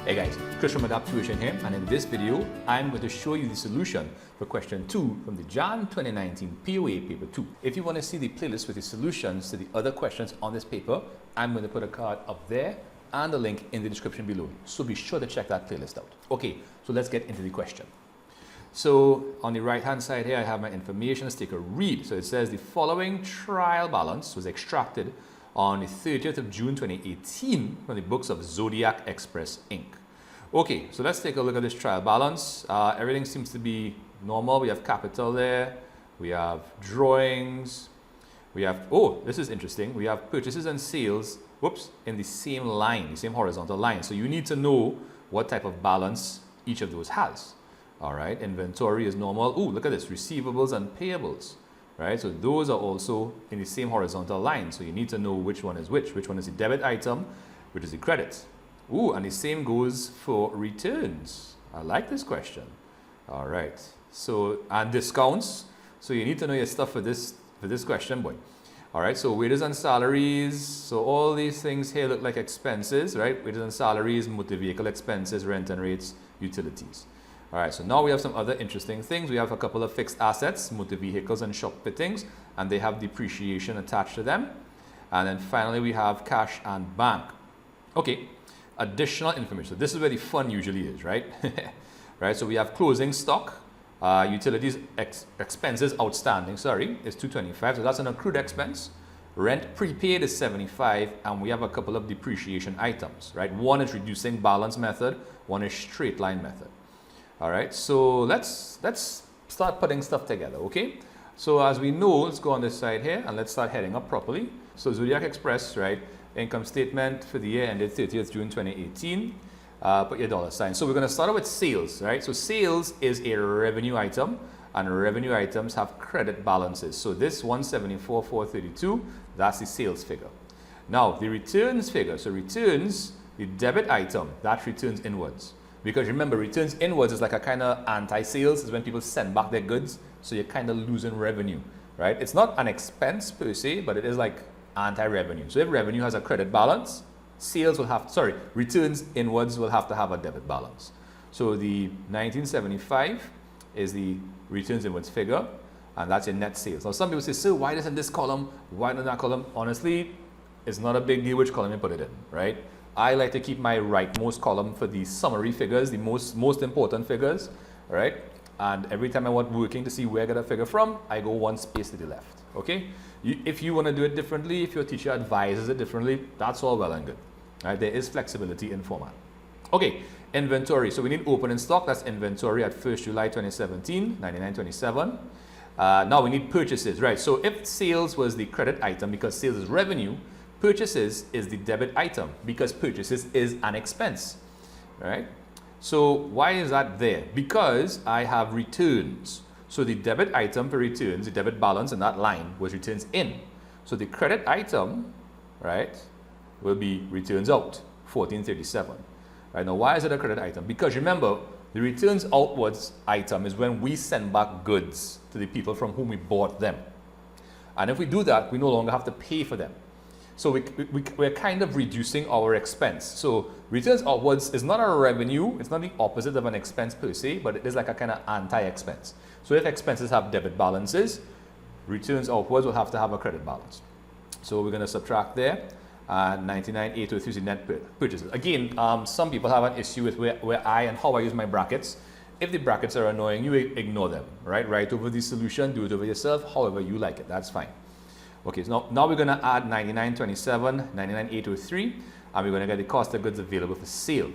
Hey guys, Chris from Tuition here, and in this video, I'm going to show you the solution for question 2 from the Jan 2019 POA Paper 2. If you want to see the playlist with the solutions to the other questions on this paper, I'm going to put a card up there and a link in the description below. So be sure to check that playlist out. Okay, so let's get into the question. So on the right hand side here, I have my information. Let's take a read. So it says the following trial balance was extracted on the 30th of June 2018 from the books of Zodiac Express Inc. Okay, so let's take a look at this trial balance. Everything seems to be normal. We have capital there. We have drawings. We have, oh, this is interesting. We have purchases and sales, whoops, in the same line, the same horizontal line. So you need to know what type of balance each of those has. All right, inventory is normal. Oh, look at this, receivables and payables. Right, so those are also in the same horizontal line. So you need to know which one is which. Which one is the debit item, which is the credit. Ooh, and the same goes for returns. I like this question. All right. So, and discounts. So you need to know your stuff for this question, boy. All right. So wages and salaries. So all these things here look like expenses, right? Wages and salaries, motor vehicle expenses, rent and rates, utilities. All right, so now we have some other interesting things. We have a couple of fixed assets, motor vehicles and shop fittings, and they have depreciation attached to them. And then finally, we have cash and bank. Okay, additional information. So this is where the fun usually is, right? Right, so we have closing stock, utilities expenses outstanding, sorry, is 225. So that's an accrued expense. Rent prepaid is 75, and we have a couple of depreciation items, right? One is reducing balance method, one is straight line method. All right, so let's start putting stuff together, okay? So as we know, let's go on this side here and let's start heading up properly. So Zodiac Express, right? Income statement for the year ended 30th June 2018. Put your dollar sign. So we're going to start out with sales, right? So sales is a revenue item, and revenue items have credit balances. So this 174,432, that's the sales figure. Now the returns figure. So returns, the debit item, that returns inwards. Because remember, returns inwards is like a kind of anti-sales, is when people send back their goods, so you're kind of losing revenue, right? It's not an expense per se, but it is like anti-revenue. So if revenue has a credit balance, sales will have, sorry, returns inwards will have to have a debit balance. So the 1975 is the returns inwards figure, and that's your net sales. Now some people say, sir, why doesn't this column, why not that column? Honestly, it's not a big deal which column you put it in, right? I like to keep my rightmost column for the summary figures, the most important figures, all right? And every time I want working to see where I get a figure from, I go one space to the left, okay? If you want to do it differently, if your teacher advises it differently, that's all well and good, all right? There is flexibility in format. Okay, inventory. So we need opening stock. That's inventory at 1st July 2017, 99.27. Now we need purchases, right? So if sales was the credit item, because sales is revenue, purchases is the debit item because purchases is an expense, right? So why is that there? Because I have returns. So the debit item for returns, the debit balance in that line was returns in. So the credit item, right, will be returns out, 1437. Right, now why is it a credit item? Because remember, the returns outwards item is when we send back goods to the people from whom we bought them. And if we do that, we no longer have to pay for them. So we're kind of reducing our expense. So returns outwards is not a revenue. It's not the opposite of an expense per se, but it is like a kind of anti-expense. So if expenses have debit balances, returns outwards will have to have a credit balance. So we're going to subtract there. 99,803 is the net purchases. Again, some people have an issue with where I and how I use my brackets. If the brackets are annoying, you ignore them, right? Write over the solution, do it over yourself, however you like it. That's fine. Okay, so now we're going to add 99.27, 99.803, and we're going to get the cost of goods available for sale.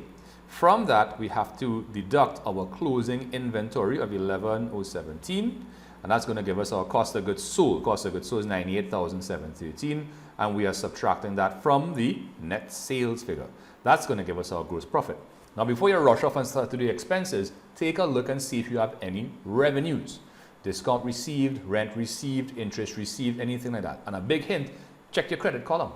From that, we have to deduct our closing inventory of 11,017, and that's going to give us our cost of goods sold. Cost of goods sold is 98,713, and we are subtracting that from the net sales figure. That's going to give us our gross profit. Now, before you rush off and start to do expenses, take a look and see if you have any revenues. Discount received, rent received, interest received, anything like that. And a big hint, check your credit column,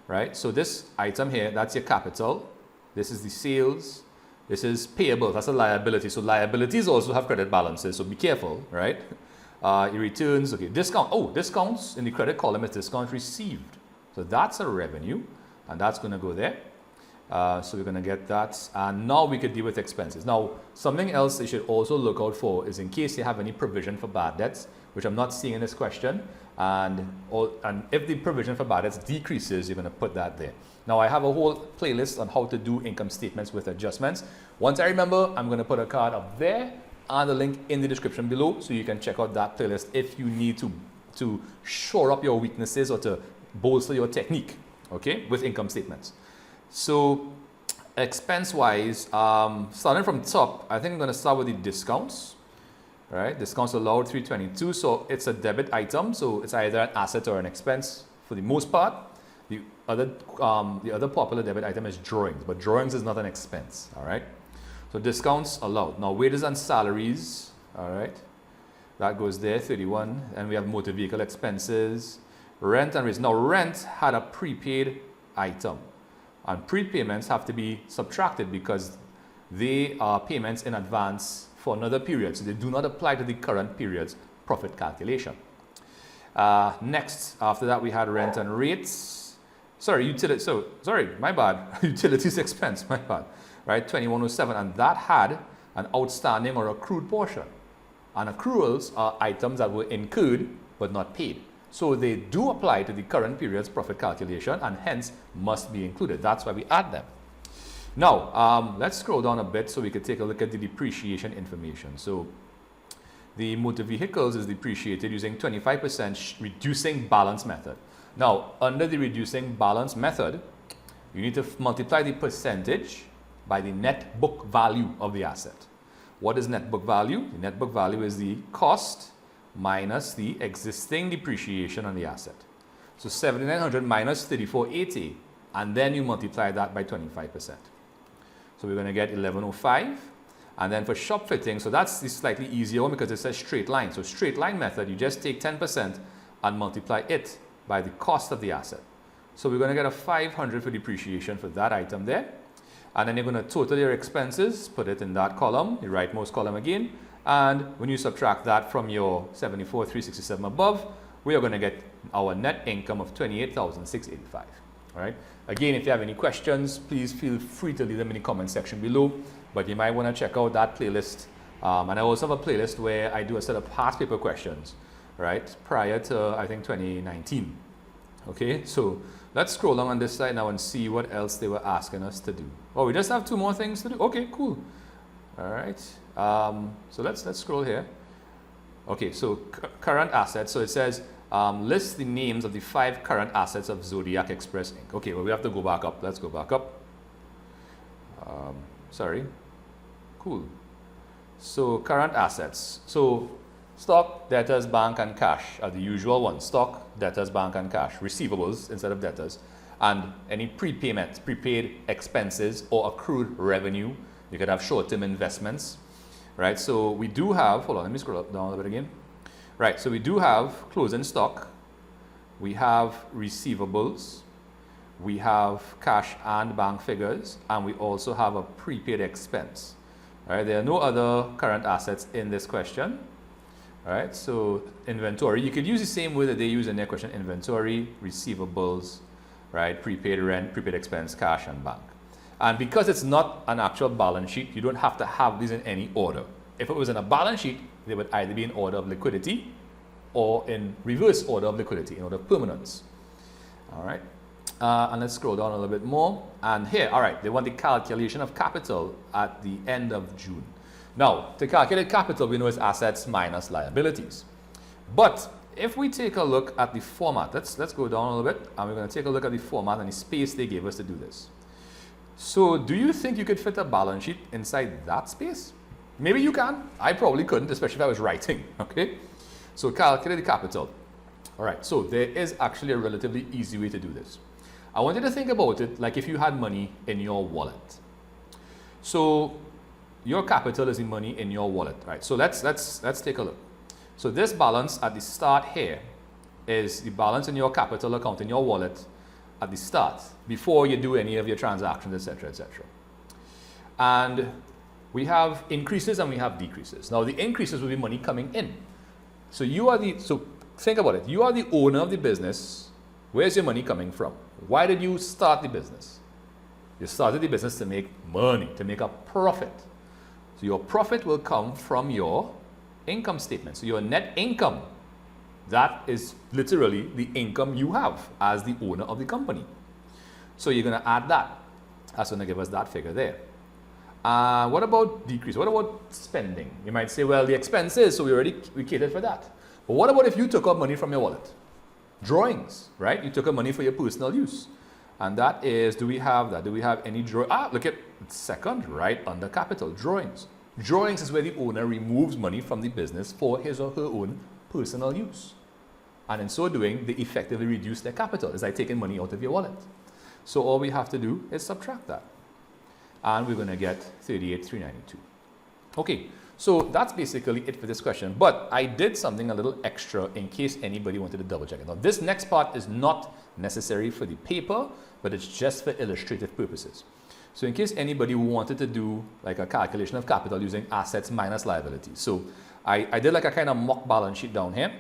right? So this item here, that's your capital. This is the sales. This is payable, that's a liability. So liabilities also have credit balances, so be careful, right? Your returns, okay, discount. Oh, discounts in the credit column is discount received. So that's a revenue, and that's going to go there. So we're going to get that. And now we could deal with expenses. Now, something else you should also look out for is in case you have any provision for bad debts, which I'm not seeing in this question. And if the provision for bad debts decreases, you're going to put that there. Now, I have a whole playlist on how to do income statements with adjustments. Once I remember, I'm going to put a card up there and a link in the description below, so you can check out that playlist if you need to shore up your weaknesses or to bolster your technique, okay, with income statements. So expense-wise, starting from top, I think I'm going to start with the discounts. Right, discounts allowed 322, so it's a debit item, so it's either an asset or an expense for the most part. The other popular debit item is drawings, but drawings is not an expense. All right, so discounts allowed. Now wages and salaries, all right, that goes there, 31, and we have motor vehicle expenses, rent and rates. Now rent had a prepaid item, and prepayments have to be subtracted because they are payments in advance for another period, so they do not apply to the current period's profit calculation. Next, after that, we had rent and rates. My bad. Utilities expense, my bad. Right, 2107, and that had an outstanding or accrued portion. And accruals are items that were incurred but not paid. So they do apply to the current period's profit calculation and hence must be included. That's why we add them. Now, let's scroll down a bit so we could take a look at the depreciation information. So the motor vehicles is depreciated using 25% reducing balance method. Now, under the reducing balance method, you need to multiply the percentage by the net book value of the asset. What is net book value? The net book value is the cost minus the existing depreciation on the asset. So 7,900 minus 3,480, and then you multiply that by 25%. So we're going to get 1105. And then for shop fitting, so that's the slightly easier one because it says straight line. So straight line method, you just take 10% and multiply it by the cost of the asset. So we're going to get a 500 for depreciation for that item there. And then you're going to total your expenses, put it in that column, the rightmost column again. And when you subtract that from your 74,367 above, we are going to get our net income of 28,685. All right. Again, if you have any questions, please feel free to leave them in the comment section below. But you might want to check out that playlist. And I also have a playlist where I do a set of past paper questions, right, prior to, I think, 2019. Okay, so let's scroll down on this side now and see what else they were asking us to do. Oh, we just have 2 more things to do. Okay, cool. All right. So let's scroll here. Okay, so current assets. So it says list the names of the 5 current assets of Zodiac Express Inc. Okay, well, we have to go back up. Let's go back up. Sorry. Cool. So current assets. So stock, debtors, bank, and cash are the usual ones. Stock, debtors, bank, and cash. Receivables instead of debtors. And any prepayments, prepaid expenses, or accrued revenue. You could have short-term investments. Right, so we do have, hold on, let me scroll up down a little bit again. Right, so we do have closing stock. We have receivables. We have cash and bank figures, and we also have a prepaid expense. All right, there are no other current assets in this question. All right, so inventory, you could use the same way that they use in their question: inventory, receivables, right, prepaid rent, prepaid expense, cash, and bank. And because it's not an actual balance sheet, you don't have to have these in any order. If it was in a balance sheet, they would either be in order of liquidity or in reverse order of liquidity, in order of permanence. All right. And let's scroll down a little bit more. And here, all right, they want the calculation of capital at the end of June. Now, to calculate capital, we know it's assets minus liabilities. But if we take a look at the format, let's go down a little bit, and we're going to take a look at the format and the space they gave us to do this. So do you think you could fit a balance sheet inside that space? Maybe you can. I probably couldn't, especially if I was writing, okay? So calculate the capital. All right, so there is actually a relatively easy way to do this. I want you to think about it like if you had money in your wallet. So your capital is the money in your wallet, right? So let's take a look. So this balance at the start here is the balance in your capital account in your wallet at the start, before you do any of your transactions, etc., etc. And we have increases and we have decreases. Now the increases will be money coming in. So so think about it. You are the owner of the business. Where's your money coming from? Why did you start the business? You started the business to make money, to make a profit. So your profit will come from your income statement. So your net income, that is literally the income you have as the owner of the company. So you're going to add that. That's going to give us that figure there. What about decrease? What about spending? You might say, well, the expenses, so we catered for that. But what about if you took out money from your wallet? Drawings, right? You took out money for your personal use. And that is, do we have that? Do we have any draw? Look at second, right under capital, drawings. Drawings is where the owner removes money from the business for his or her own personal use. And in so doing, they effectively reduce their capital. It's like taking money out of your wallet. So all we have to do is subtract that. And we're going to get 38,392. Okay, so that's basically it for this question. But I did something a little extra in case anybody wanted to double check it. Now, this next part is not necessary for the paper, but it's just for illustrative purposes. So in case anybody wanted to do like a calculation of capital using assets minus liabilities. So I did like a kind of mock balance sheet down here.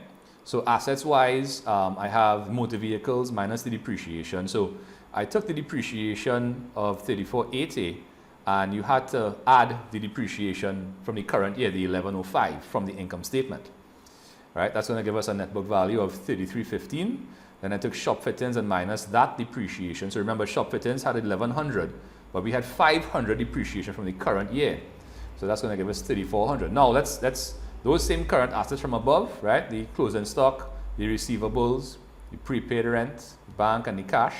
So assets wise, I have motor vehicles minus the depreciation. So I took the depreciation of 3480 and you had to add the depreciation from the current year, the 1105 from the income statement. Right? That's going to give us a net book value of 3315. Then I took shop fittings and minus that depreciation. So remember, shop fittings had 1100, but we had 500 depreciation from the current year. So that's going to give us 3400. Now let's those same current assets from above, right? The closing stock, the receivables, the prepaid rent, bank, and the cash.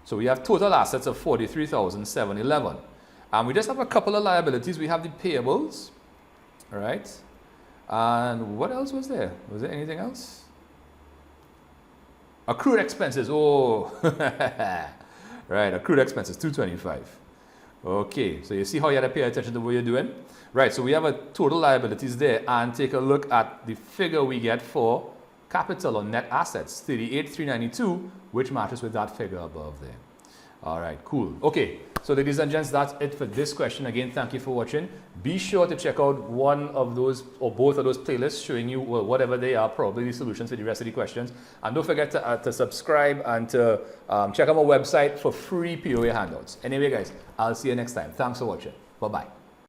So we have total assets of 43,711. And we just have a couple of liabilities. We have the payables, all right? And what else was there? Was there anything else? Accrued expenses. Oh, right. Accrued expenses, 225. Okay, so you see how you have to pay attention to what you're doing? Right, so we have a total liabilities there, and take a look at the figure we get for capital or net assets, 38,392, which matches with that figure above there. All right, cool. Okay, so ladies and gents, that's it for this question. Again, thank you for watching. Be sure to check out one of those or both of those playlists showing you, well, whatever they are, probably the solutions to the rest of the questions. And don't forget to subscribe and to check out my website for free POA handouts. Anyway, guys, I'll see you next time. Thanks for watching. Bye-bye.